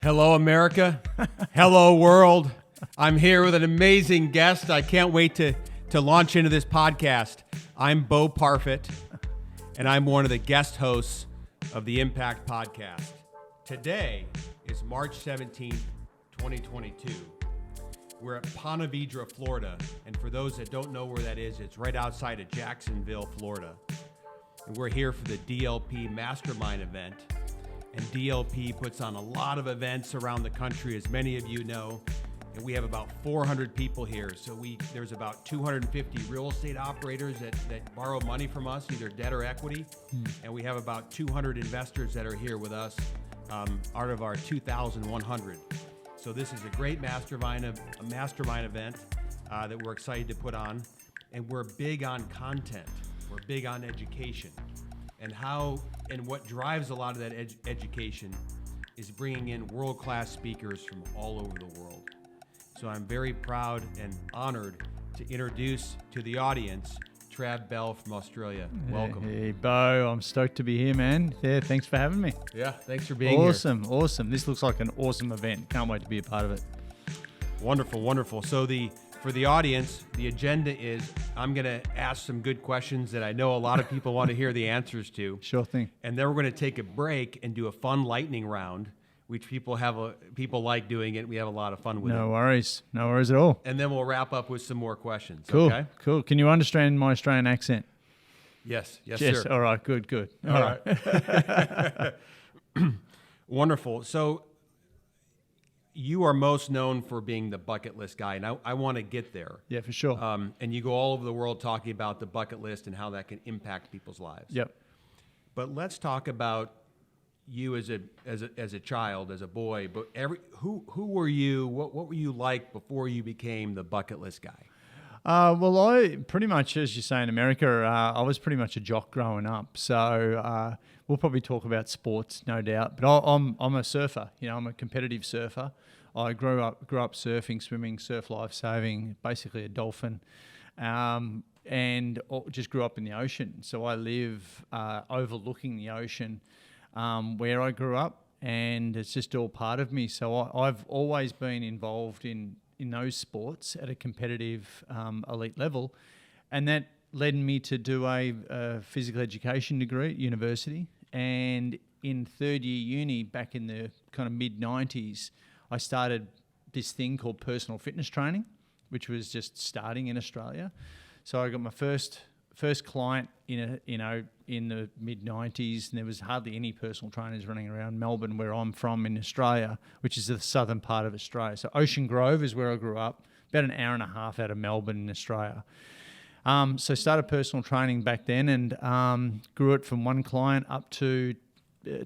Hello, America. Hello, world. I'm here with an amazing guest. I can't wait to launch into this podcast. I'm Bo Parfet, and I'm one of the guest hosts of the Impact Podcast. Today is March 17th, 2022. We're at Ponte Vedra, Florida. And for those that don't know where that is, it's right outside of Jacksonville, Florida. And we're here for the DLP Mastermind event. And DLP puts on a lot of events around the country, as many of you know. And we have about 400 people here. So there's about 250 real estate operators that borrow money from us, either debt or equity. And we have about 200 investors that are here with us out of our 2,100. So this is a great mastermind event that we're excited to put on. And we're big on content. We're big on education. And what drives a lot of that education is bringing in world-class speakers from all over the world. So I'm very proud and honored to introduce to the audience Trav Bell from Australia. Welcome. Hey, Bo. I'm stoked to be here, man. Yeah, thanks for having me. Yeah, thanks for being here. Awesome. This looks like an awesome event. Can't wait to be a part of it. Wonderful. So for the audience, the agenda is I'm going to ask some good questions that I know a lot of people want to hear the answers to. Sure thing. And then we're going to take a break and do a fun lightning round, which people like doing it. We have a lot of fun with it. No worries at all. And then we'll wrap up with some more questions. Cool. Okay? Cool. Can you understand my Australian accent? Yes, sir. All right. Good. All right. Wonderful. So you are most known for being the bucket list guy, and I want to get there. Yeah, for sure. And you go all over the world talking about the bucket list and how that can impact people's lives. Yep. But let's talk about you as a child, as a boy. But who were you? What were you like before you became the bucket list guy? Well, I pretty much, as you say in America, I was pretty much a jock growing up. So we'll probably talk about sports, no doubt. But I'm a surfer. I'm a competitive surfer. I grew up surfing, swimming, surf lifesaving, basically a dolphin, and just grew up in the ocean. So I live overlooking the ocean where I grew up, and it's just all part of me. So I've always been involved in those sports at a competitive elite level, and that led me to do a physical education degree at university. And in third year uni, back in the kind of mid-90s, I started this thing called personal fitness training, which was just starting in Australia. So I got my first client in the mid-90s, and there was hardly any personal trainers running around Melbourne, where I'm from in Australia, which is the southern part of Australia. So Ocean Grove is where I grew up, about an hour and a half out of Melbourne in Australia. So started personal training back then, and grew it from one client up to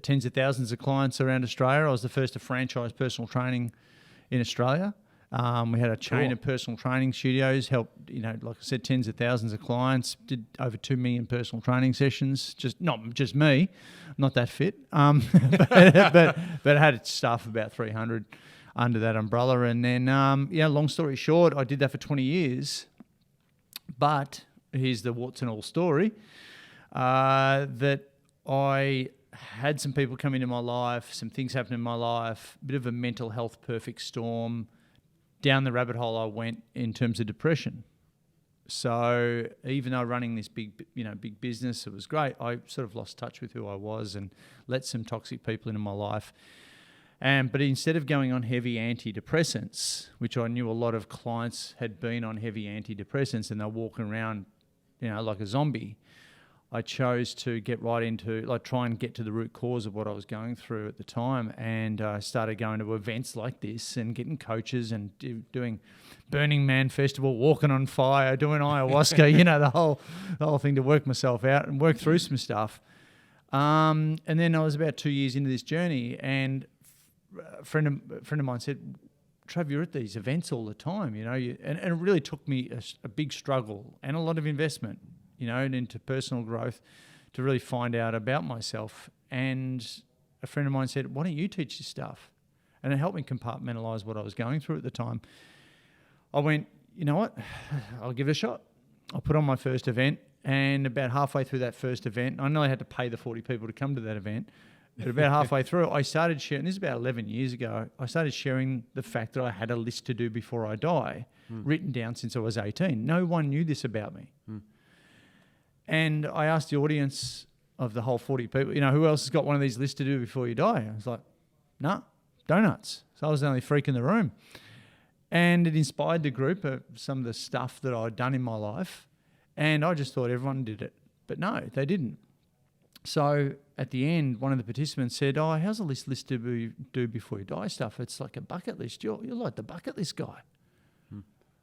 tens of thousands of clients around Australia. I was the first to franchise personal training in Australia. We had a chain of personal training studios, helped, like I said, tens of thousands of clients, did over 2 million personal training sessions, not just me, not that fit, but had staff about 300 under that umbrella. And then, long story short, I did that for 20 years, but here's the warts and all story, that I had some people come into my life, some things happened in my life, a bit of a mental health perfect storm. Down the rabbit hole I went in terms of depression. So even though running this big business, it was great, I sort of lost touch with who I was and let some toxic people into my life. But instead of going on heavy antidepressants, which I knew a lot of clients had been on heavy antidepressants and they're walking around, like a zombie, I chose to get right into, try and get to the root cause of what I was going through at the time, and started going to events like this and getting coaches and doing Burning Man Festival, walking on fire, doing ayahuasca, the whole thing to work myself out and work through some stuff. And then I was about 2 years into this journey, and a friend of mine said, Trav, you're at these events all the time, and it really took me a big struggle and a lot of investment, and into personal growth to really find out about myself. And a friend of mine said, why don't you teach this stuff? And it helped me compartmentalize what I was going through at the time. I went, you know what, I'll give it a shot. I put on my first event, and about halfway through that first event, I nearly had to pay the 40 people to come to that event. But about halfway through, I started sharing, this is about 11 years ago, I started sharing the fact that I had a list to do before I die, written down since I was 18. No one knew this about me. And I asked the audience of the whole 40 people, who else has got one of these lists to do before you die? I was like, nah, donuts. So I was the only freak in the room. And it inspired the group of some of the stuff that I'd done in my life. And I just thought everyone did it. But no, they didn't. So at the end, one of the participants said, oh, how's a list to do before you die stuff? It's like a bucket list. You're like the bucket list guy.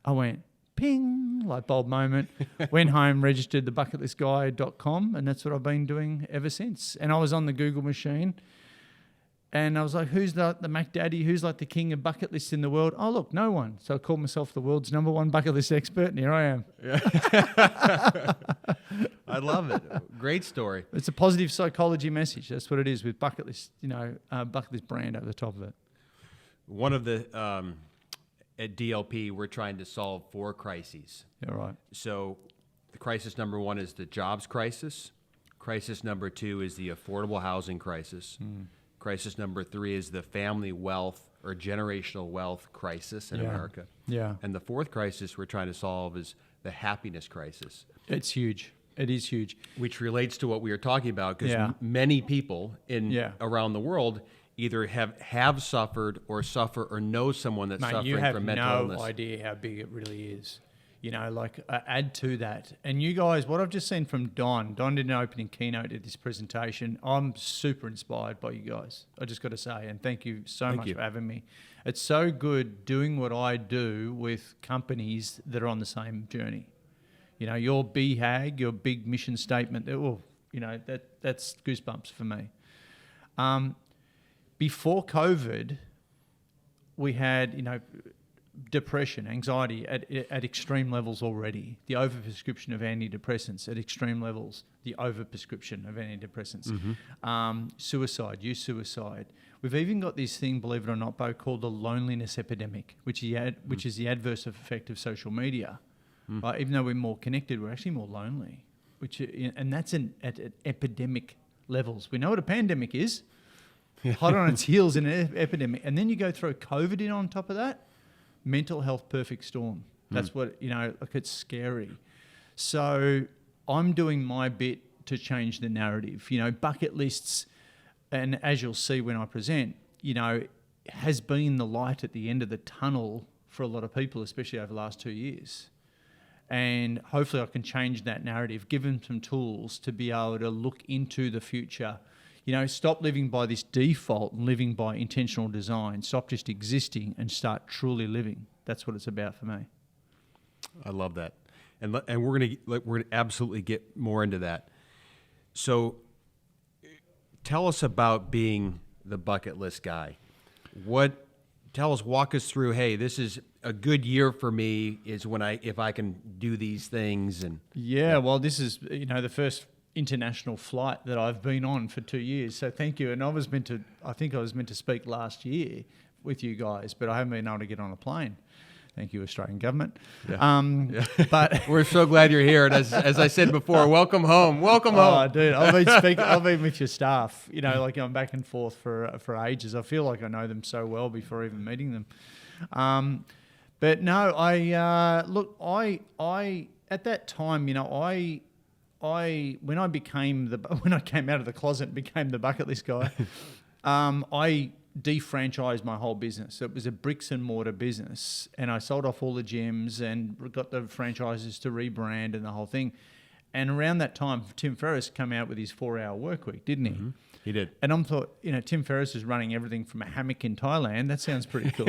I went, ping, light bulb moment. Went home, registered thebucketlistguy.com, and that's what I've been doing ever since. And I was on the Google machine, and I was like, who's the Mac Daddy? Who's like the king of bucket lists in the world? Oh, look, no one. So I called myself the world's #1 bucket list expert, and here I am. I love it. Great story. It's a positive psychology message. That's what it is with bucket list, bucket list brand over the top of it. One of the, at DLP, we're trying to solve 4 crises. Yeah, right. So the crisis number 1 is the jobs crisis. Crisis number 2 is the affordable housing crisis. Crisis number 3 is the family wealth or generational wealth crisis in America. Yeah. And the 4th crisis we're trying to solve is the happiness crisis. It's huge. It is huge. Which relates to what we were talking about, because many people around the world either have suffered or suffer or know someone that's suffering from mental illness. You have no idea how big it really is. Add to that. And you guys, what I've just seen from Don did an opening keynote at this presentation. I'm super inspired by you guys. I just got to say, and thank you so much for having me. It's so good doing what I do with companies that are on the same journey. Your BHAG, your big mission statement, that's goosebumps for me. Before COVID, we had, depression, anxiety at extreme levels already. The overprescription of antidepressants at extreme levels. The overprescription of antidepressants. Suicide, youth suicide. We've even got this thing, believe it or not, Bo, called the loneliness epidemic, which is the adverse effect of social media. Even though we're more connected, we're actually more lonely. And that's at epidemic levels. We know what a pandemic is. Hot on its heels in an epidemic. And then you go throw COVID in on top of that. Mental health perfect storm. That's what, it's scary. So I'm doing my bit to change the narrative. Bucket lists, and as you'll see when I present, has been the light at the end of the tunnel for a lot of people, especially over the last 2 years. And hopefully I can change that narrative, give them some tools to be able to look into the future. Stop living by this default and living by intentional design. Stop just existing and start truly living. That's what it's about for me. I love that. And we're gonna absolutely get more into that. So tell us about being the bucket list guy. Walk us through, hey, this is a good year for me is if I can do these things. And well, this is, the first international flight that I've been on for 2 years. So thank you. And I think I was meant to speak last year with you guys, but I haven't been able to get on a plane. Thank you, Australian government. But we're so glad you're here. And as I said before, welcome home. Welcome home. Dude, I've been with your staff, I'm back and forth for ages. I feel like I know them so well before even meeting them. But no, I at that time, when I came out of the closet and became the bucket list guy, I defranchised my whole business. It was a bricks and mortar business, and I sold off all the gyms and got the franchises to rebrand and the whole thing. And around that time, Tim Ferriss came out with his 4-hour work week, didn't he? Mm-hmm. He did. And I'm thought, Tim Ferriss is running everything from a hammock in Thailand. That sounds pretty cool.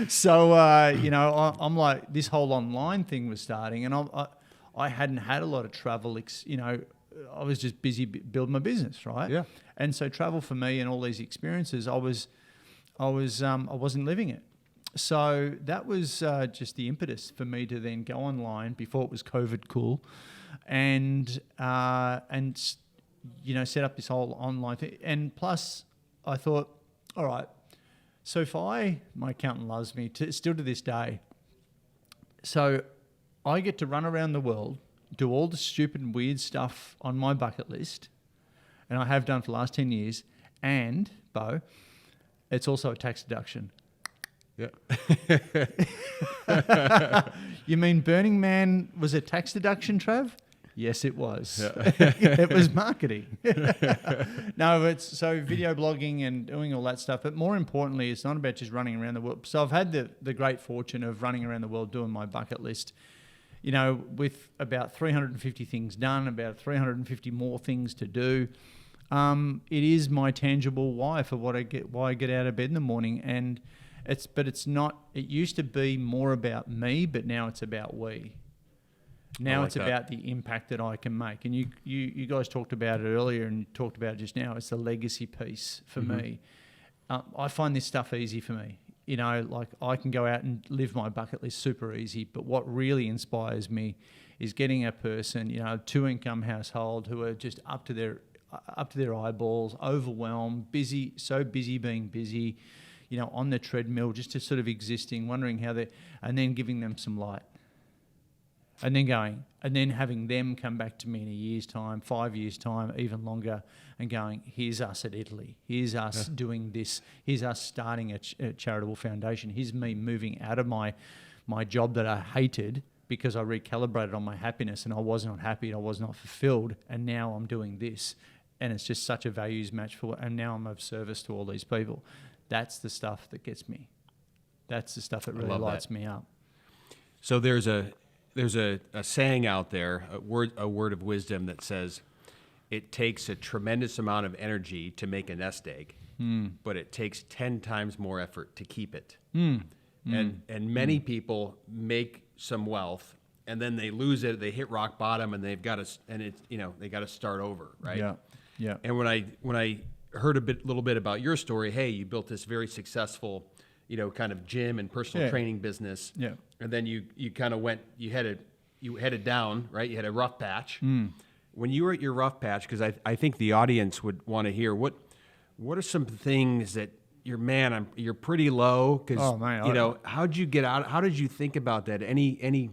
So, I'm like, this whole online thing was starting, and I hadn't had a lot of travel, I was just busy building my business, right? Yeah. And so travel for me and all these experiences, I wasn't living it. So that was just the impetus for me to then go online before it was COVID cool, and set up this whole online thing. And plus, I thought, all right, so if my accountant loves me still to this day, so I get to run around the world, do all the stupid and weird stuff on my bucket list, and I have done for the last 10 years. And, Bo, it's also a tax deduction. Yeah. You mean Burning Man was a tax deduction, Trav? Yes, it was. Yeah. It was marketing. No, it's so video blogging and doing all that stuff. But more importantly, it's not about just running around the world. So I've had the great fortune of running around the world doing my bucket list, you know, with about 350 things done, about 350 more things to do. It is my tangible why for why I get out of bed in the morning. And it's not, it used to be more about me, but now it's about we. Now it's about the impact that I can make. And you guys talked about it earlier and you talked about it just now. It's the legacy piece for me. I find this stuff easy for me. You know, like I can go out and live my bucket list super easy. But what really inspires me is getting a person, you know, 2-income household who are just up to their eyeballs, overwhelmed, busy, so busy being busy, you know, on the treadmill, just to sort of existing, wondering how and then giving them some light. And then having them come back to me in a year's time, 5 years' time, even longer, and going, here's us at Italy. Here's us doing this. Here's us starting a charitable foundation. Here's me moving out of my job that I hated because I recalibrated on my happiness and I was not happy and I was not fulfilled. And now I'm doing this. And it's just such a values match and now I'm of service to all these people. That's the stuff that gets me. That's the stuff that really lights me up. So there's a saying out there, a word of wisdom that says, it takes a tremendous amount of energy to make a nest egg, but it takes 10 times more effort to keep it. And many people make some wealth and then they lose it. They hit rock bottom and they got to start over, right? Yeah, yeah. And when I heard a little bit about your story, hey, you built this very successful, you know, kind of gym and personal training business. Yeah. And then you kind of you headed down, right? You had a rough patch. When you were at your rough patch, because I think the audience would want to hear, what are some things that you're pretty low? Because, how'd you get out? How did you think about that? Any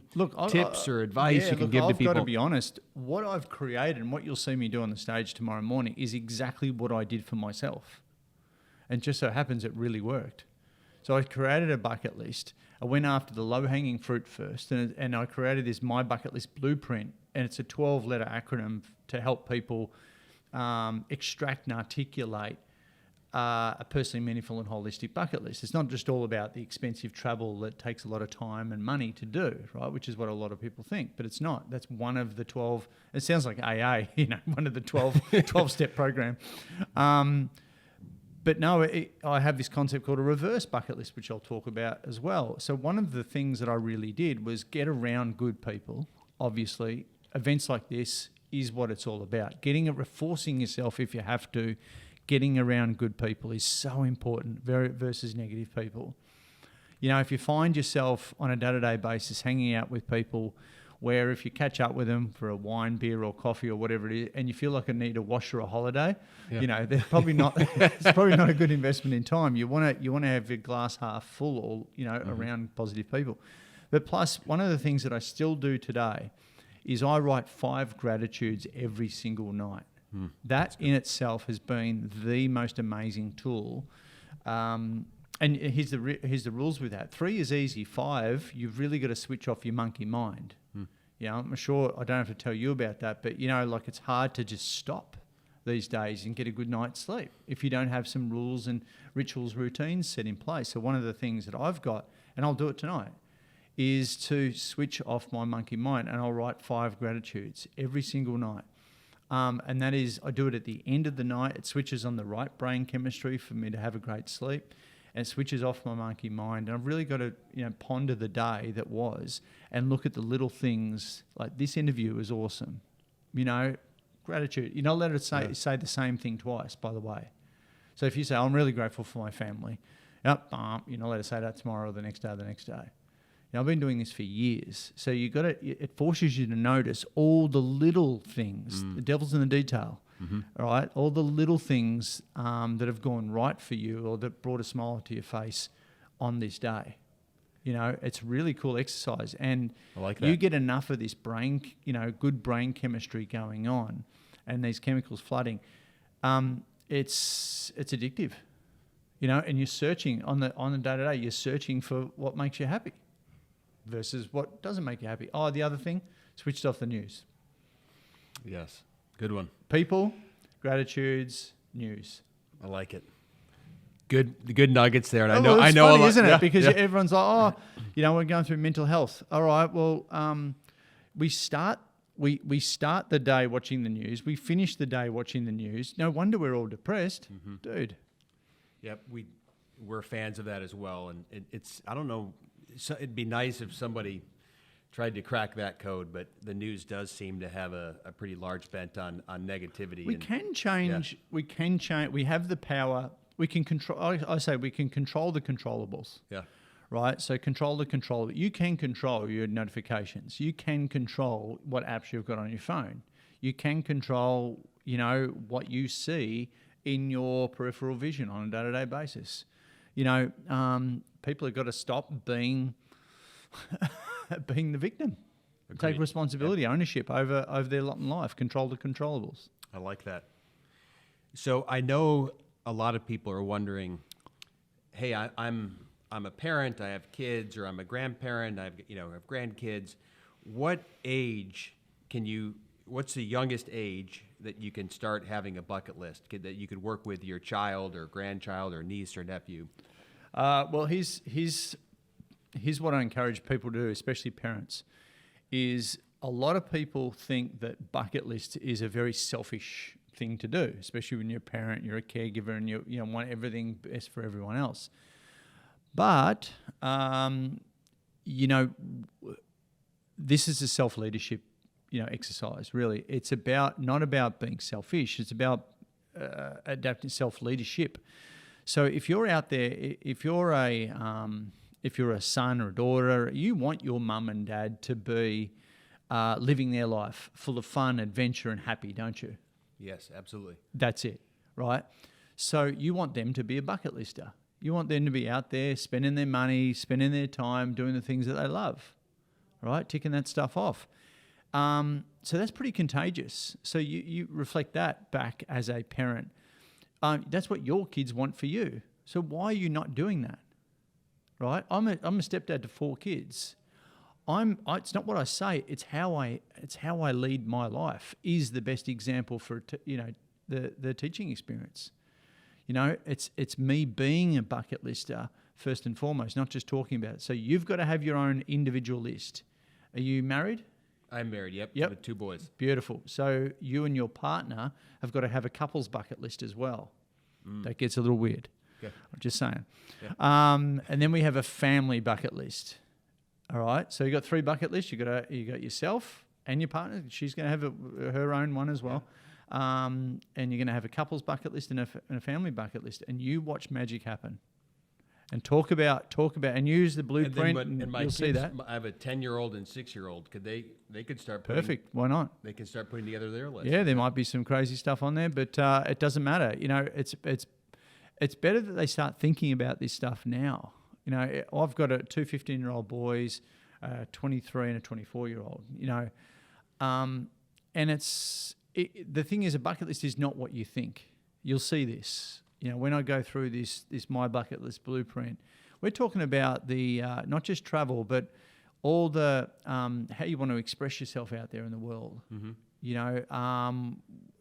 tips or advice you can give to people? I've got to be honest. What I've created and what you'll see me do on the stage tomorrow morning is exactly what I did for myself. And just so happens it really worked. So I created a bucket list. I went after the low-hanging fruit first, and I created this My Bucket List Blueprint, and it's a 12-letter acronym to help people extract and articulate a personally meaningful and holistic bucket list. It's not just all about the expensive travel that takes a lot of time and money to do, right? Which is what a lot of people think, but it's not. That's one of the 12. It sounds like AA, one of the 12-step program. But no, I have this concept called a reverse bucket list, which I'll talk about as well. So one of the things that I really did was get around good people. Obviously, events like this is what it's all about. Forcing yourself if you have to, getting around good people is so important versus negative people. You know, if you find yourself on a day-to-day basis hanging out with people where if you catch up with them for a wine, beer or coffee or whatever it is, and you feel like you need a wash or a holiday, they're probably not, it's probably not a good investment in time. You want to have your glass half full or, around positive people. But plus, one of the things that I still do today is I write 5 gratitudes every single night. That in itself has been the most amazing tool. And here's the rules with that. 3 is easy. 5, you've really got to switch off your monkey mind. I'm sure I don't have to tell you about that, but it's hard to just stop these days and get a good night's sleep if you don't have some rules and rituals, routines set in place. So one of the things that I've got, and I'll do it tonight, is to switch off my monkey mind, and I'll write 5 gratitudes every single night. And that is, I do it at the end of the night. It switches on the right brain chemistry for me to have a great sleep. And it switches off my monkey mind. And I've really got to, ponder the day that was and look at the little things. Like this interview is awesome. Gratitude. You're not allowed to say the same thing twice, by the way. So if you say, I'm really grateful for my family, you're not allowed to say that tomorrow or the next day or the next day. I've been doing this for years. So it forces you to notice all the little things. The devil's in the detail. All right, all the little things that have gone right for you or that brought a smile to your face on this day. It's really cool exercise, and I like that. You get enough of this brain, good brain chemistry going on, and these chemicals flooding. it's addictive, you know, and you're searching on the day-to-day, you're searching for what makes you happy versus what doesn't make you happy. Oh, the other thing, switched off the news. Yes. Good one. People, gratitudes, news. I like it. Good nuggets there. And I Well, know, it's I know funny, a lot. isn't it? Yeah, Because yeah. everyone's like, oh, you know, we're going through mental health. All right, well, we start the day watching the news. We finish the day watching the news. No wonder we're all depressed, dude. Yep, we're fans of that as well, and it's I don't know. It'd be nice if somebody tried to crack that code, but the news does seem to have a pretty large bent on negativity. We can change. Yeah. We can change. We have the power. We can control. I say we can control the controllables. Yeah. Right. So control the control. You can control your notifications. You can control what apps you've got on your phone. You can control, you know, what you see in your peripheral vision on a day-to-day basis. You know, people have got to stop being the victim. Agreed. Take responsibility, ownership over their lot in life. Control the controllables. I like that. So I know a lot of people are wondering, hey, I'm a parent, I have kids, or I'm a grandparent, I have grandkids. What age what's the youngest age that you can start having a bucket list that you could work with your child or grandchild or niece or nephew? Well, here's what I encourage people to do, especially parents, is a lot of people think that bucket list is a very selfish thing to do, especially when you're a parent, you're a caregiver, and you want everything best for everyone else. But, this is a self-leadership, exercise, really. It's not about being selfish. It's about adapting self-leadership. So if you're out there, if you're a son or a daughter, you want your mum and dad to be living their life full of fun, adventure, and happy, don't you? Yes, absolutely. That's it, right? So you want them to be a bucket lister. You want them to be out there spending their money, spending their time, doing the things that they love, right? Ticking that stuff off. So that's pretty contagious. So you reflect that back as a parent. That's what your kids want for you. So why are you not doing that, right? I'm a stepdad to 4 kids. It's not what I say. It's how I lead my life is the best example for the teaching experience. It's me being a bucket lister first and foremost, not just talking about it. So you've got to have your own individual list. Are you married? I'm married, yep. With 2 boys. Beautiful. So you and your partner have got to have a couple's bucket list as well. That gets a little weird. Okay. I'm just saying. Yeah. And then we have a family bucket list. All right. So you got 3 bucket lists. You got yourself and your partner. She's going to have her own one as well. Yeah. And you're going to have a couple's bucket list and a family bucket list. And you watch magic happen. And talk about and use the blueprint. And my you'll kids, see that. I have a 10-year-old and 6-year-old. Could they could start putting, perfect. Why not? They can start putting together their list. Yeah, there might be some crazy stuff on there, but it doesn't matter. It's better that they start thinking about this stuff now. I've got 2 15-year-old boys, 23 and a 24-year-old. And the thing is, a bucket list is not what you think. You'll see this. When I go through this My Bucket List blueprint, we're talking about the not just travel, but all the how you want to express yourself out there in the world. Mm-hmm.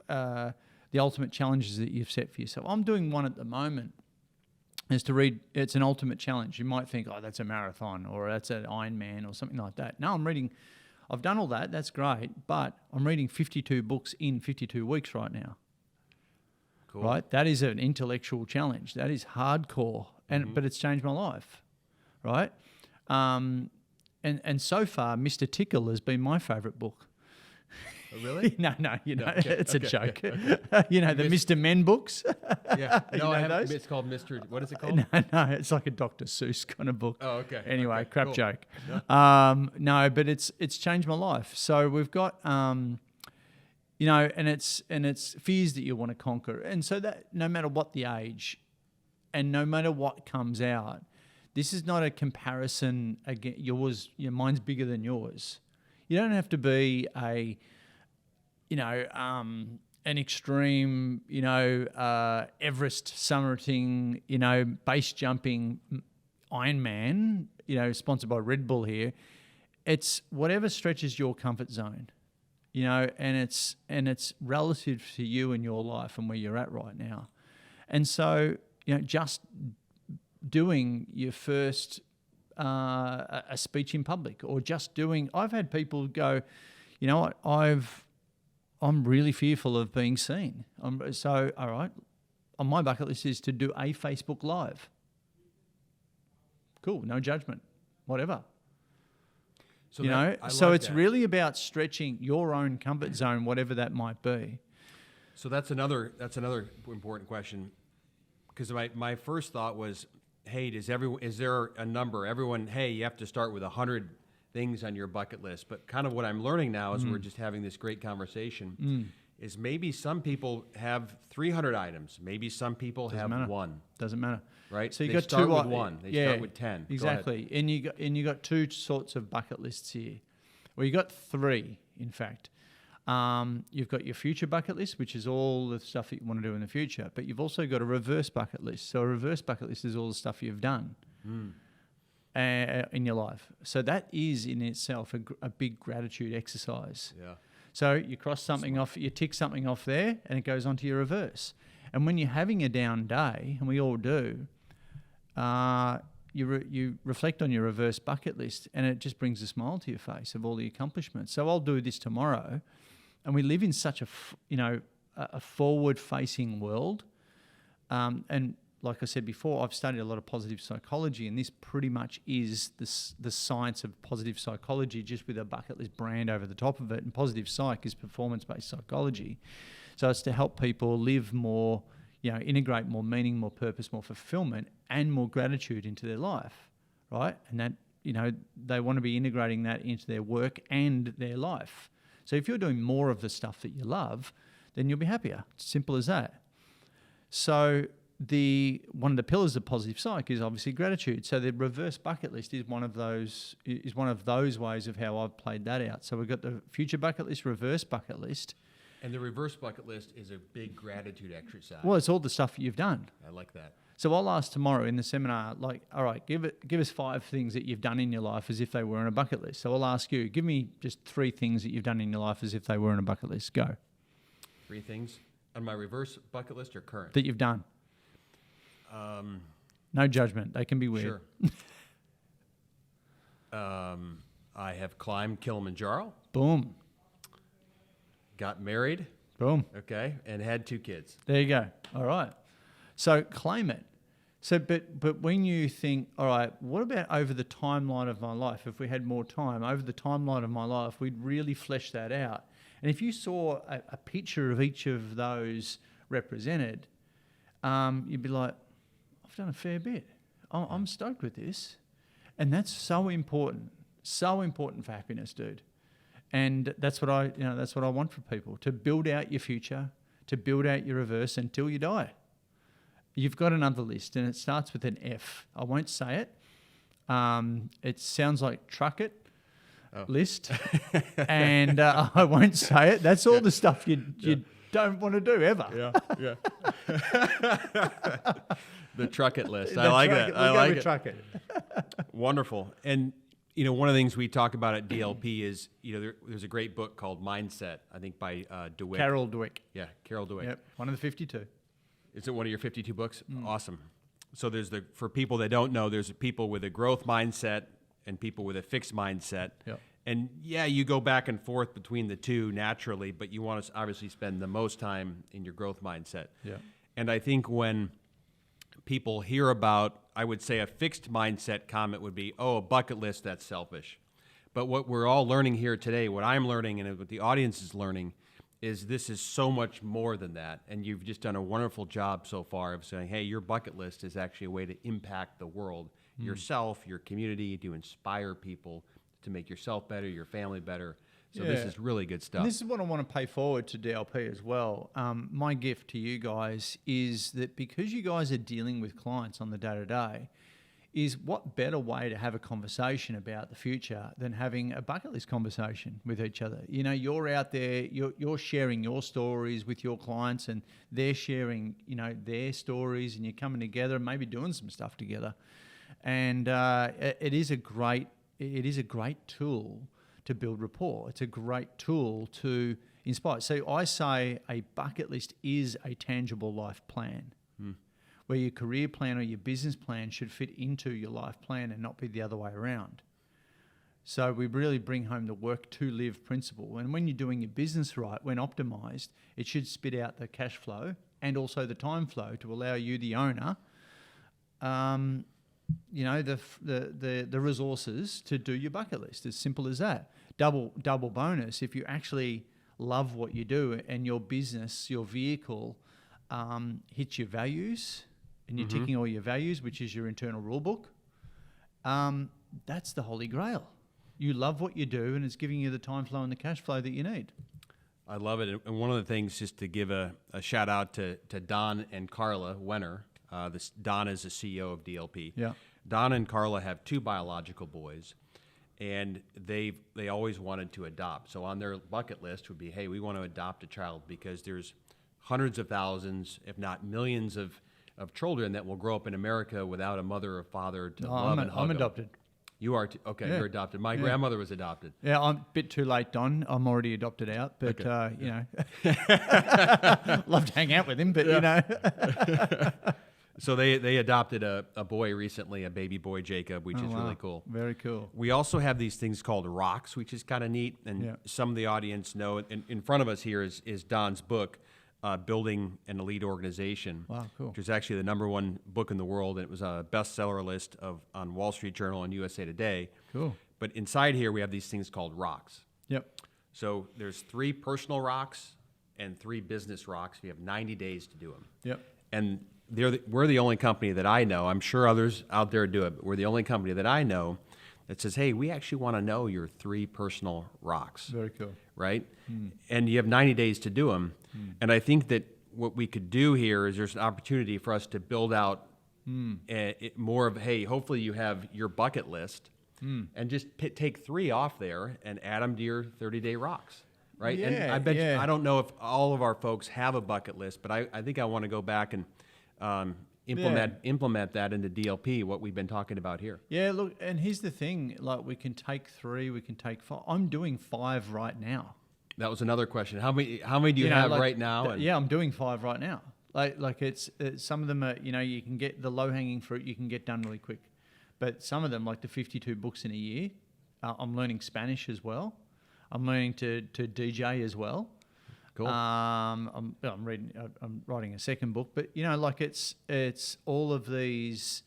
The ultimate challenges that you've set for yourself. I'm doing one at the moment. Is to read. It's an ultimate challenge. You might think, oh, that's a marathon or that's an Ironman or something like that. No, I'm reading. I've done all that. That's great, but I'm reading 52 books in 52 weeks right now. Cool. Right, that is an intellectual challenge. That is hardcore, but it's changed my life, right? And so far, Mr. Tickle has been my favourite book. Oh, really? No, okay, it's a joke. Okay. The Mr. Men books. Yeah, no, I have those? It's called Mr. What is it called? No, it's like a Dr. Seuss kind of book. Oh, okay. Anyway, okay, crap cool. joke. Yeah. No, but it's changed my life. So we've got. And it's fears that you want to conquer. And so that no matter what the age and no matter what comes out, this is not a comparison again. Mine's bigger than yours. You don't have to be a an extreme, Everest summiting, base jumping Ironman, sponsored by Red Bull here. It's whatever stretches your comfort zone, and it's relative to you and your life and where you're at right now. And so, just doing your first a speech in public, or just doing. I've had people go, you know what, I'm really fearful of being seen. So, all right, on my bucket list is to do a Facebook Live. Cool, no judgment, whatever. So it's really about stretching your own comfort zone, whatever that might be. So that's another important question, because my first thought was, hey, is there a number? Everyone, hey, you have to start with 100 things on your bucket list. But kind of what I'm learning now as we're just having this great conversation is maybe some people have 300 items. Maybe some people have one. Doesn't matter. Right? So they start with one. They start with 10. Exactly. And you got two sorts of bucket lists here. Well, you got three, in fact. You've got your future bucket list, which is all the stuff that you want to do in the future. But you've also got a reverse bucket list. So a reverse bucket list is all the stuff you've done in your life. So that is in itself a big gratitude exercise. Yeah. So you cross something off, you tick something off there, and it goes onto your reverse. And when you're having a down day, and we all do, you reflect on your reverse bucket list, and it just brings a smile to your face of all the accomplishments. So I'll do this tomorrow, and we live in such a forward-facing world. And like I said before, I've studied a lot of positive psychology, and this pretty much is the science of positive psychology, just with a bucket list brand over the top of it. And positive psych is performance-based psychology. So it's to help people live more, integrate more meaning, more purpose, more fulfillment, and more gratitude into their life, right? And that, they want to be integrating that into their work and their life. So if you're doing more of the stuff that you love, then you'll be happier. It's simple as that. So one of the pillars of positive psych is obviously gratitude. So the reverse bucket list is one of those ways of how I've played that out. So we've got the future bucket list, reverse bucket list. And the reverse bucket list is a big gratitude exercise. Well, it's all the stuff you've done. I like that. So I'll ask tomorrow in the seminar, all right, give us 5 things that you've done in your life as if they were on a bucket list. So I'll ask you, give me just 3 things that you've done in your life as if they were on a bucket list. Go. 3 things on my reverse bucket list or current? That you've done. No judgment. They can be weird. Sure. I have climbed Kilimanjaro. Boom. Got married. Boom. Okay. And had 2 kids. There you go. All right. So claim it. So, but when you think, all right, what about over the timeline of my life? If we had more time, over the timeline of my life, we'd really flesh that out. And if you saw a picture of each of those represented, you'd be like, I've done a fair bit. I'm stoked with this. And that's so important for happiness, dude. And that's what I want for people, to build out your future, to build out your reverse until you die. You've got another list, and it starts with an F. I won't say it. It sounds like truck it list, and I won't say it. That's all the stuff you don't want to do ever. Yeah. The truck it list. I like that. I like it. Truck it. Wonderful. And one of the things we talk about at DLP is, there's a great book called Mindset, I think by Dweck. Carol Dweck. Yeah, Carol Dweck. Yep, one of the 52. Is it one of your 52 books? Awesome. So for people that don't know, there's people with a growth mindset and people with a fixed mindset. Yep. And you go back and forth between the two naturally, but you want to obviously spend the most time in your growth mindset. Yeah. And I think when people hear about, I would say a fixed mindset comment would be, a bucket list, that's selfish. But what we're all learning here today, what I'm learning and what the audience is learning, is this is so much more than that. And you've just done a wonderful job so far of saying, hey, your bucket list is actually a way to impact the world, yourself, your community, to inspire people, to make yourself better, your family better. So this is really good stuff. And this is what I want to pay forward to DLP as well. My gift to you guys is that because you guys are dealing with clients on the day-to-day, is what better way to have a conversation about the future than having a bucket list conversation with each other? You know, you're out there, you're sharing your stories with your clients, and they're sharing, you know, their stories, and you're coming together and maybe doing some stuff together. And it is a great tool to build rapport. It's a great tool to inspire. So I say a bucket list is a tangible life plan. Where your career plan or your business plan should fit into your life plan and not be the other way around. So we really bring home the work to live principle. And when you're doing your business right, when optimized, it should spit out the cash flow and also the time flow to allow you, the owner, you know, the resources to do your bucket list. As simple as that. Double bonus if you actually love what you do and your business, your vehicle, hits your values, and you're ticking all your values, which is your internal rule book. That's the holy grail. You love what you do, and it's giving you the time flow and the cash flow that you need. I love it. And one of the things, just to give a shout out to Don and Carla Wenner. Don is the CEO of DLP. Yeah. Don and Carla have 2 biological boys, and they always wanted to adopt. So on their bucket list would be, hey, we want to adopt a child, because there's hundreds of thousands, if not millions of children that will grow up in America without a mother or father to love and hug I'm them. adopted. You are? Okay, Yeah. You're adopted. My grandmother was adopted. Yeah, I'm a bit too late, Don. I'm already adopted out, but, you know, love to hang out with him, but, you know. So they adopted a boy recently, a baby boy, Jacob, which is wow. really cool. Very cool. We also have these things called rocks, which is kind of neat. And some of the audience know, in front of us here is Don's book, Building an Elite Organization. Wow, cool. Which is actually the #1 book in the world. And it was a bestseller list on Wall Street Journal and USA Today. Cool. But inside here, we have these things called rocks. Yep. So there's 3 personal rocks and 3 business rocks. We have 90 days to do them. Yep. And we're the only company that I know, I'm sure others out there do it, but we're the only company that I know that says, hey, we actually want to know your 3 personal rocks. Very cool. Right? And you have 90 days to do them. And I think that what we could do here is there's an opportunity for us to build out more of, hey, hopefully you have your bucket list and just take 3 off there and add them to your 30-day rocks. Right? Yeah, and I bet you, I don't know if all of our folks have a bucket list, but I think I want to go back and implement that into DLP, what we've been talking about here. Yeah, look, and here's the thing, like we can take 3, we can take 5. I'm doing 5 right now. That was another question. How many do you have right now? Yeah, I'm doing 5 right now. Like it's some of them are, you know, you can get the low-hanging fruit, you can get done really quick. But some of them, like the 52 books in a year, I'm learning Spanish as well. I'm learning to DJ as well. Cool. I'm writing a second book, but you know, like it's all of these,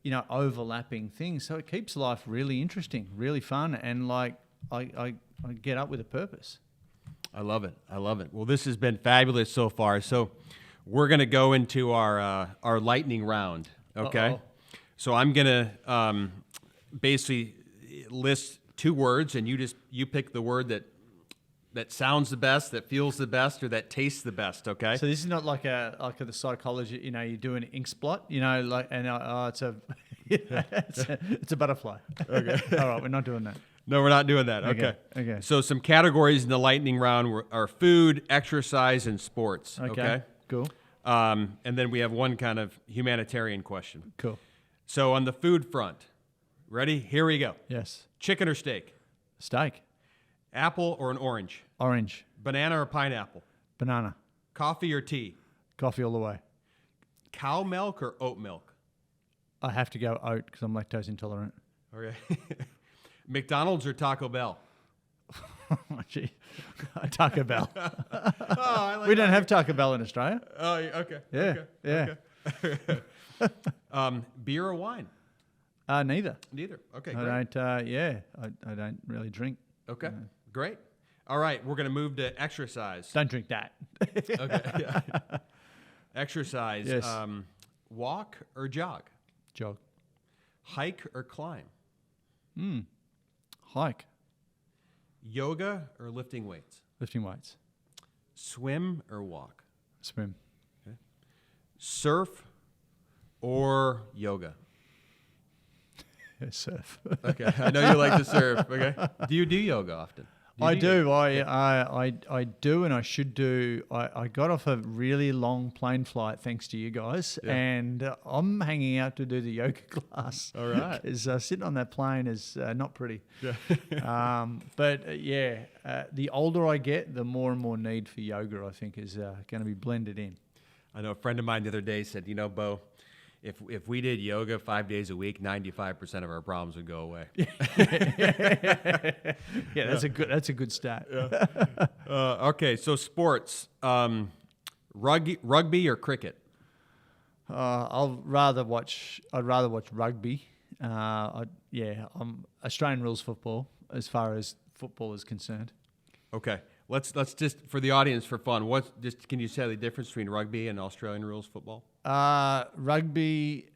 you know, overlapping things. So it keeps life really interesting, really fun, and like I get up with a purpose. I love it. I love it. Well, this has been fabulous so far. So we're going to go into our lightning round. Okay. Uh-oh. So I'm going to basically list 2 words, and you pick the word that sounds the best, that feels the best, or that tastes the best. Okay. So this is not like the psychology. You know, you do an ink splot. You know, like it's a it's a butterfly. Okay. All right, we're not doing that. No, we're not doing that. Okay. So some categories in the lightning round are food, exercise, and sports. Okay. Cool. And then we have one kind of humanitarian question. Cool. So on the food front, ready? Here we go. Yes. Chicken or steak? Steak. Apple or an orange? Orange. Banana or pineapple? Banana. Coffee or tea? Coffee all the way. Cow milk or oat milk? I have to go oat because I'm lactose intolerant. Okay. McDonald's or Taco Bell? Oh, gee. Taco Bell. I like we don't have Taco Bell in Australia. Oh, okay. Yeah. Okay. Yeah. Okay. Beer or wine? Neither. Neither. Okay, I great. don't. I don't really drink. Okay, great. All right, we're going to move to exercise. Don't drink that. Okay. Yeah. Exercise. Yes. Walk or jog? Jog. Hike or climb? Hike. Yoga or lifting weights? Lifting weights. Swim or walk? Swim. Okay. Surf or yoga? surf. Okay, I know you like to surf. Okay, do you do yoga often? I do. I do, and I should do. I got off a really long plane flight thanks to you guys, and I'm hanging out to do the yoga class. All right. Because sitting on that plane is not pretty. Yeah. The older I get, the more and more need for yoga, I think, is going to be blended in. I know a friend of mine the other day said, Bo, if we did yoga 5 days a week, 95% of our problems would go away. That's a good stat. Okay, so sports, rugby or cricket? I'd rather watch rugby. Australian rules football as far as football is concerned. Okay, let's just for the audience for fun. Can you say the difference between rugby and Australian rules football? Rugby,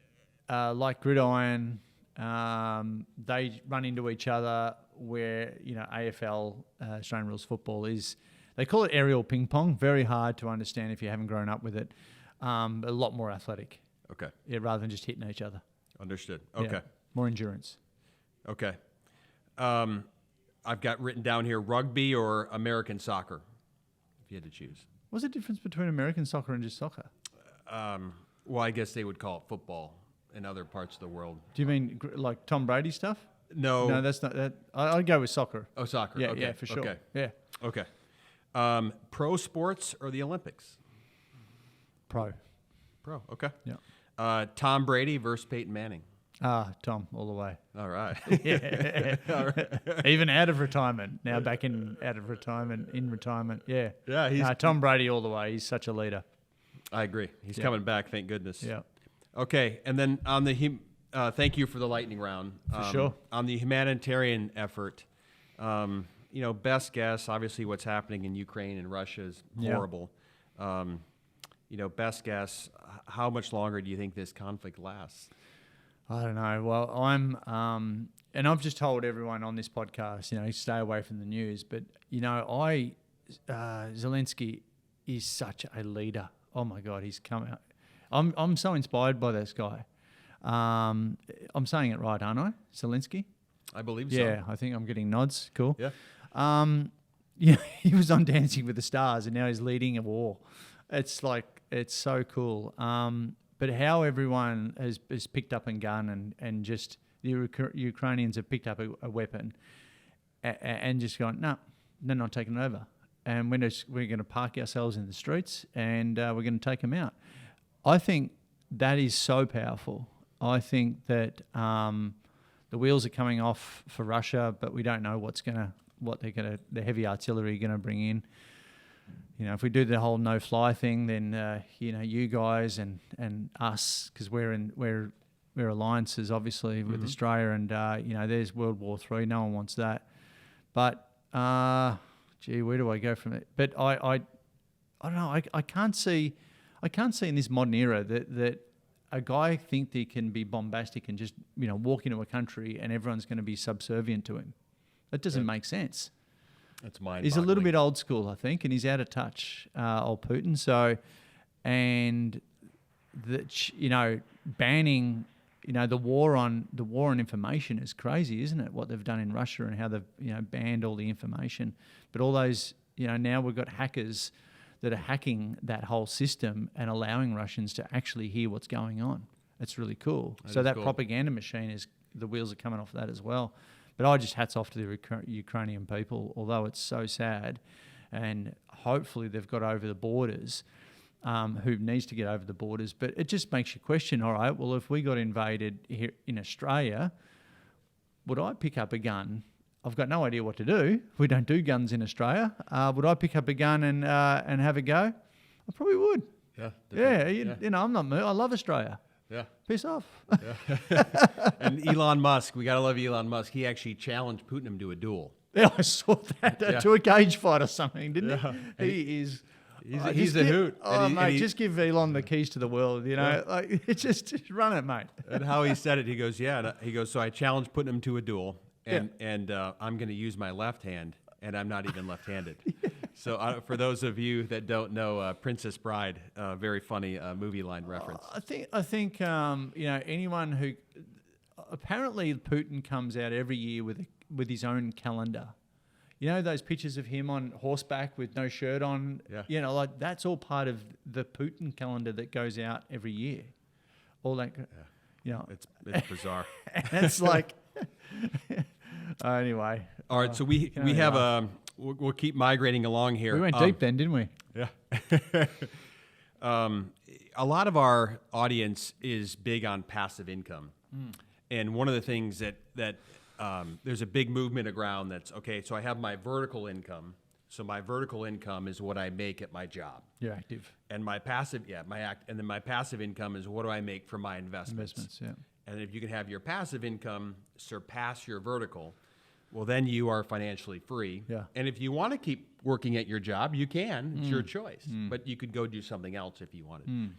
like gridiron, they run into each other. Where AFL, Australian rules football, they call it aerial ping pong. Very hard to understand if you haven't grown up with it. A lot more athletic. Okay. Yeah, rather than just hitting each other. Understood. Okay. Yeah, more endurance. Okay. I've got written down here rugby or American soccer, if you had to choose. What's the difference between American soccer and just soccer? Well, I guess they would call it football in other parts of the world. Do you mean like Tom Brady stuff? No, that's not that. I'd go with soccer. Oh, soccer. Yeah, okay. yeah, for sure. Okay. Yeah. Okay. Pro sports or the Olympics? Pro. Okay. Yeah. Tom Brady versus Peyton Manning. Tom, all the way. All right. Yeah. All right. Even out of retirement. Now back in retirement. Yeah. Yeah. Tom Brady all the way. He's such a leader. I agree. He's coming back. Thank goodness. Yeah. Okay. And then on the thank you for the lightning round. For sure. On the humanitarian effort, best guess. Obviously, what's happening in Ukraine and Russia is horrible. Best guess. How much longer do you think this conflict lasts? I don't know. Well, and I've just told everyone on this podcast, stay away from the news. But Zelensky is such a leader. Oh my God, he's come out. I'm so inspired by this guy. I'm saying it right, aren't I? Zelensky? I believe so. Yeah, I think I'm getting nods. Cool. Yeah. He was on Dancing with the Stars, and now he's leading a war. It's so cool. But how everyone has picked up a gun and just the Ukrainians have picked up a weapon and just gone, no, they're not taking it over. And we're going to park ourselves in the streets and we're going to take them out. I think that is so powerful. I think that the wheels are coming off for Russia, but we don't know the heavy artillery going to bring in. If we do the whole no-fly thing, then you guys and us, because we're alliances obviously with Australia, and there's World War III. No one wants that. But where do I go from it? But I don't know. I can't see in this modern era that a guy think he can be bombastic and just walk into a country and everyone's going to be subservient to him. That doesn't make sense. That's mind-boggling. He's a little bit old school, I think, and he's out of touch, old Putin. So, and banning, the war on information is crazy, isn't it? What they've done in Russia and how they've banned all the information. But all those, now we've got hackers that are hacking that whole system and allowing Russians to actually hear what's going on. It's really cool. That propaganda machine the wheels are coming off that as well. But I just hats off to the Ukrainian people, although it's so sad. And hopefully they've got over the borders, who needs to get over the borders. But it just makes you question, all right, well, if we got invaded here in Australia, would I pick up a gun? I've got no idea what to do. We don't do guns in Australia. Would I pick up a gun and have a go? I probably would. Yeah. Yeah, I'm not moved. I love Australia. Yeah. Piss off. Yeah. And Elon Musk, we got to love Elon Musk. He actually challenged Putin to a duel. Yeah, I saw that to a cage fight or something, didn't he? He's a hoot. Just give Elon the keys to the world, just run it, mate. And how he said it, he goes, so I challenged putting him to a duel, and I'm going to use my left hand, and I'm not even left-handed. So for those of you that don't know, Princess Bride, very funny movie line reference. I think anyone who, apparently Putin comes out every year with his own calendar. You know those pictures of him on horseback with no shirt on? Yeah. You know, like that's all part of the Putin calendar that goes out every year. All that, you know. It's bizarre. And it's like, anyway. All right, so we have we'll keep migrating along here. We went deep then, didn't we? Yeah. A lot of our audience is big on passive income. And one of the things that there's a big movement around that's, okay, so I have my vertical income. So my vertical income is what I make at my job. You're active. And my passive, and then my passive income is what do I make from my investments. Yeah. And if you can have your passive income surpass your vertical, well, then you are financially free. Yeah. And if you want to keep working at your job, you can. It's your choice. But you could go do something else if you wanted.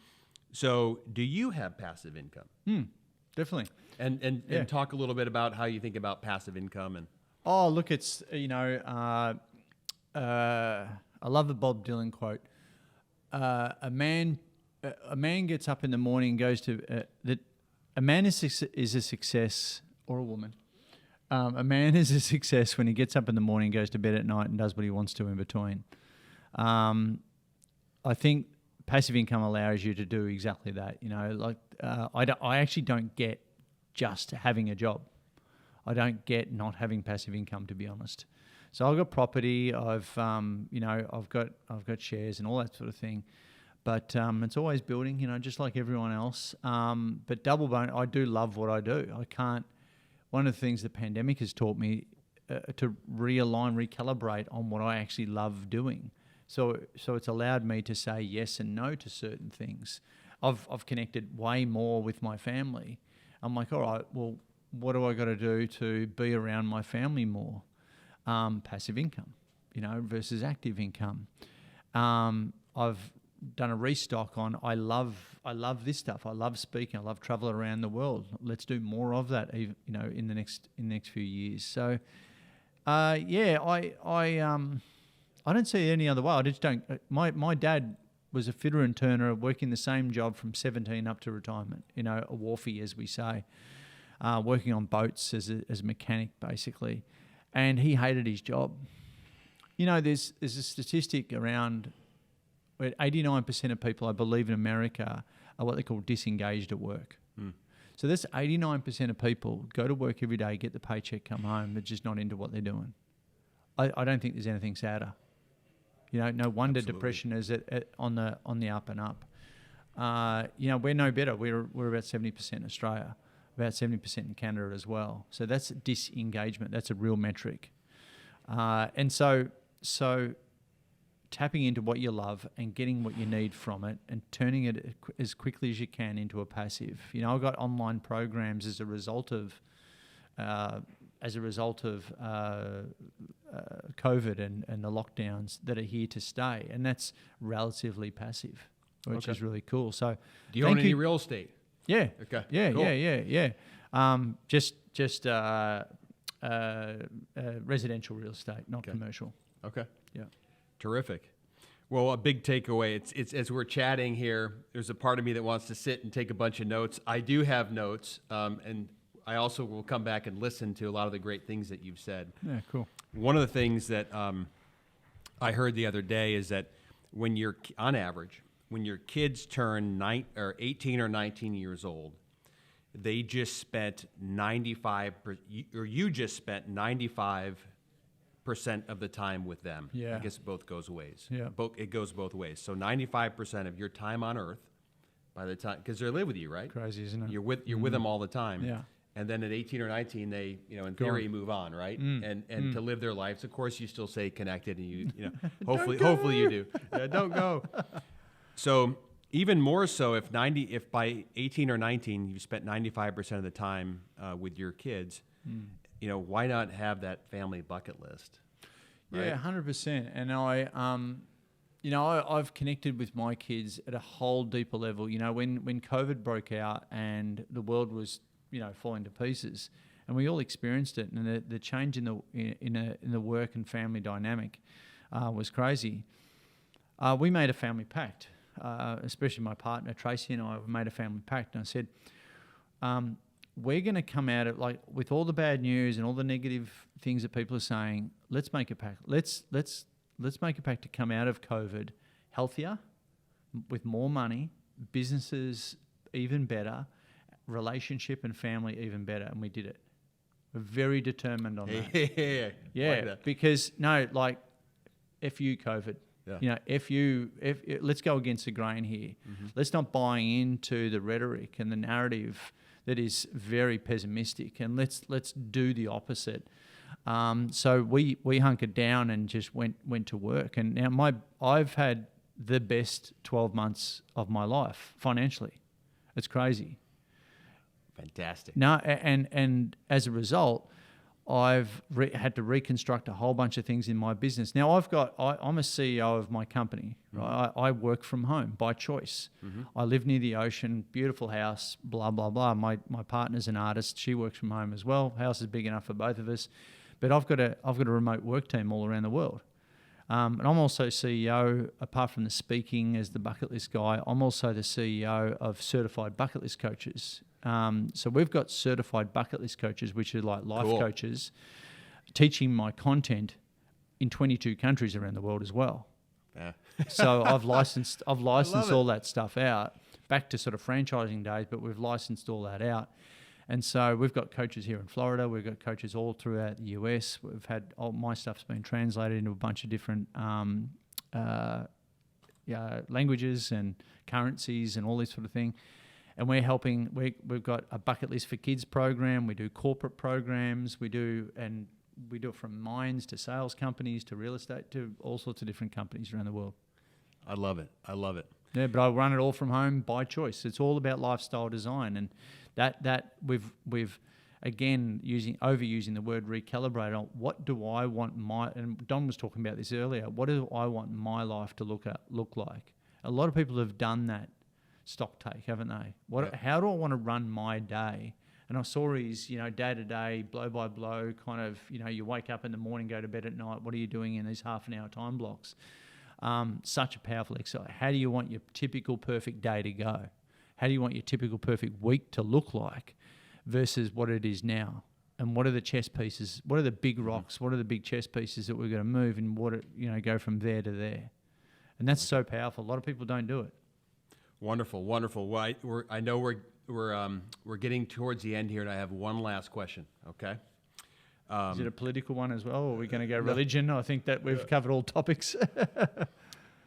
So do you have passive income? Definitely. And talk a little bit about how you think about passive income. And Oh, look, it's, you know, I love the Bob Dylan quote. A man gets up in the morning and goes to a man is a success, or a woman. A man is a success when he gets up in the morning, goes to bed at night, and does what he wants to in between. I think passive income allows you to do exactly that. You know, like I actually don't get just having a job. I don't get not having passive income, to be honest. So I've got property. I've got shares and all that sort of thing. But it's always building, you know, just like everyone else. But double bone, I do love what I do. I can't. One of the things the pandemic has taught me to realign, recalibrate on what I actually love doing. So it's allowed me to say yes and no to certain things. I've connected way more with my family. I'm like, all right, well, what do I got to do to be around my family more? Passive income, you know, versus active income. I've done a restock on. I love this stuff. I love speaking. I love travel around the world. Let's do more of that, even, you know, in the next few years. So, I don't see it any other way. I just don't. My dad was a fitter and turner, working the same job from 17 up to retirement. You know, a wharfie, as we say, working on boats as a mechanic, basically, and he hated his job. You know, there's a statistic around where 89% of people, I believe, in America are what they call disengaged at work. So that's 89% of people go to work every day, get the paycheck, come home, they're just not into what they're doing. I don't think there's anything sadder. You know, no wonder Absolutely. depression is on the up and up. You know, we're no better. We're about 70% in Australia, about 70% in Canada as well. So that's disengagement. That's a real metric. And so tapping into what you love and getting what you need from it and turning it as quickly as you can into a passive. You know, I've got online programs as a result of COVID and the lockdowns that are here to stay, and that's relatively passive, which is really cool. So, do you own any real estate? Yeah. Okay. Yeah. Cool. Yeah. Just residential real estate, not commercial. Okay. Yeah. Terrific. Well, a big takeaway. It's as we're chatting here, there's a part of me that wants to sit and take a bunch of notes. I do have notes, and I also will come back and listen to a lot of the great things that you've said. Yeah, cool. One of the things that I heard the other day is that when you're, on average, when your kids turn 18 or 19 years old, they just spent 95%, or you just spent 95% of the time with them. Yeah. I guess it both goes ways. Yeah. It goes both ways. So 95% of your time on Earth, by the time, because they live with you, right? Crazy, isn't it? You're with them all the time. Yeah. And then at 18 or 19, they, you know, in theory, move on, right? And to live their lives. Of course, you still stay connected, and you know, hopefully you do. Yeah, don't go. So even more so, if by 18 or 19 you spent 95% of the time with your kids, you know, why not have that family bucket list? Right? Yeah, 100%. And I've connected with my kids at a whole deeper level. You know, when COVID broke out and the world was, you know, falling to pieces, and we all experienced it, and the change in the work and family dynamic was crazy. We made a family pact, especially my partner Tracy and I made a family pact, and I said, we're going to come out of, like, with all the bad news and all the negative things that people are saying. Let's make a pact. Let's make a pact to come out of COVID healthier, with more money, businesses even better, relationship and family even better, and we did it. We're very determined on that. Yeah, like that. Because F you COVID. Yeah. You know, if let's go against the grain here. Mm-hmm. Let's not buy into the rhetoric and the narrative that is very pessimistic, and let's do the opposite. So we hunkered down and just went to work, and now I've had the best 12 months of my life financially. It's crazy. Fantastic. No, and as a result, I've had to reconstruct a whole bunch of things in my business. Now I'm a CEO of my company. Right? I work from home by choice. Mm-hmm. I live near the ocean, beautiful house, blah, blah, blah. My partner's an artist. She works from home as well. House is big enough for both of us. But I've got a remote work team all around the world. And I'm also CEO, apart from the speaking as the bucket list guy, I'm also the CEO of Certified Bucket List Coaches. So we've got certified bucket list coaches, which are like life coaches, teaching my content in 22 countries around the world as well. Yeah. So I've licensed all that stuff out, back to sort of franchising days, but we've licensed all that out. And so we've got coaches here in Florida. We've got coaches all throughout the US. We've had all my stuff's been translated into a bunch of different languages and currencies and all this sort of thing. And we're helping. We've got a bucket list for kids program. We do corporate programs. We do it from mines to sales companies to real estate to all sorts of different companies around the world. I love it. Yeah, but I run it all from home by choice. It's all about lifestyle design, and that we've again overusing the word recalibrate on what do I want and Don was talking about this earlier. What do I want my life to look like? A lot of people have done that stock take, haven't they? How do I want to run my day? And I saw his, day to day, blow by blow, kind of, you wake up in the morning, go to bed at night. What are you doing in these half an hour time blocks? Such a powerful exercise. How do you want your typical perfect day to go? How do you want your typical perfect week to look like versus what it is now? And what are the chess pieces? What are the big rocks? What are the big chess pieces that we're going to move and go from there to there? And that's so powerful. A lot of people don't do it. Wonderful. Well, I know we're getting towards the end here, and I have one last question. Okay. Is it a political one as well, or are we going to go religion? I think that we've covered all topics.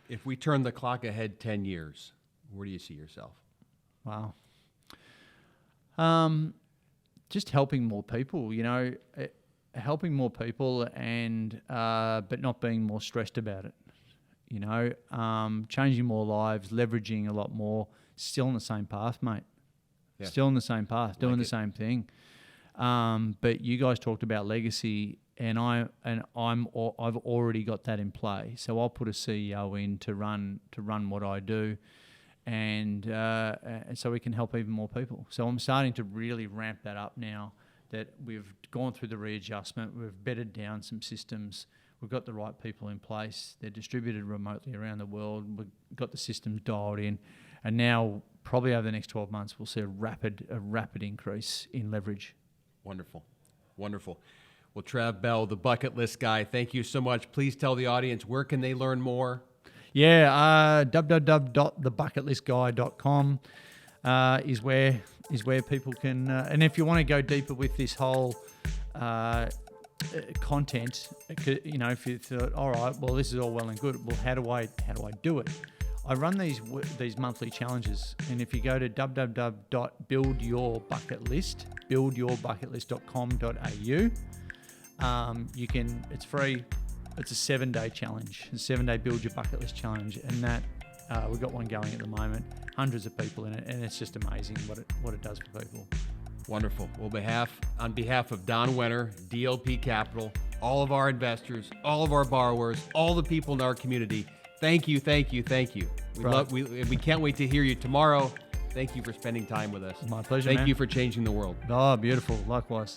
If we turn the clock ahead 10 years, where do you see yourself? Wow. Just helping more people, helping more people and but not being more stressed about it. Changing more lives, leveraging a lot more, still on the same path, mate. Yeah. Still on the same path, doing the same thing. But you guys talked about legacy, and I've already got that in play. So I'll put a CEO in to run what I do, and so we can help even more people. So I'm starting to really ramp that up now that we've gone through the readjustment, we've bedded down some systems. We've got the right people in place. They're distributed remotely around the world. We've got the systems dialed in. And now, probably over the next 12 months, we'll see a rapid increase in leverage. Wonderful. Well, Trav Bell, the bucket list guy, thank you so much. Please tell the audience, where can they learn more? Yeah, www.thebucketlistguy.com is where people can... and if you want to go deeper with this whole... content, if you thought, all right, well, this is all well and good. Well, how do I do it? I run these monthly challenges, and if you go to www.buildyourbucketlist.com.au, you can. It's free. It's a 7-day challenge, a 7-day Build Your Bucket List challenge, and that we've got one going at the moment. Hundreds of people in it, and it's just amazing what it does for people. Wonderful. Well, on behalf of Don Wenner, DLP Capital, all of our investors, all of our borrowers, all the people in our community, thank you. We can't wait to hear you tomorrow. Thank you for spending time with us. My pleasure, Thank you for changing the world. Oh, beautiful. Likewise.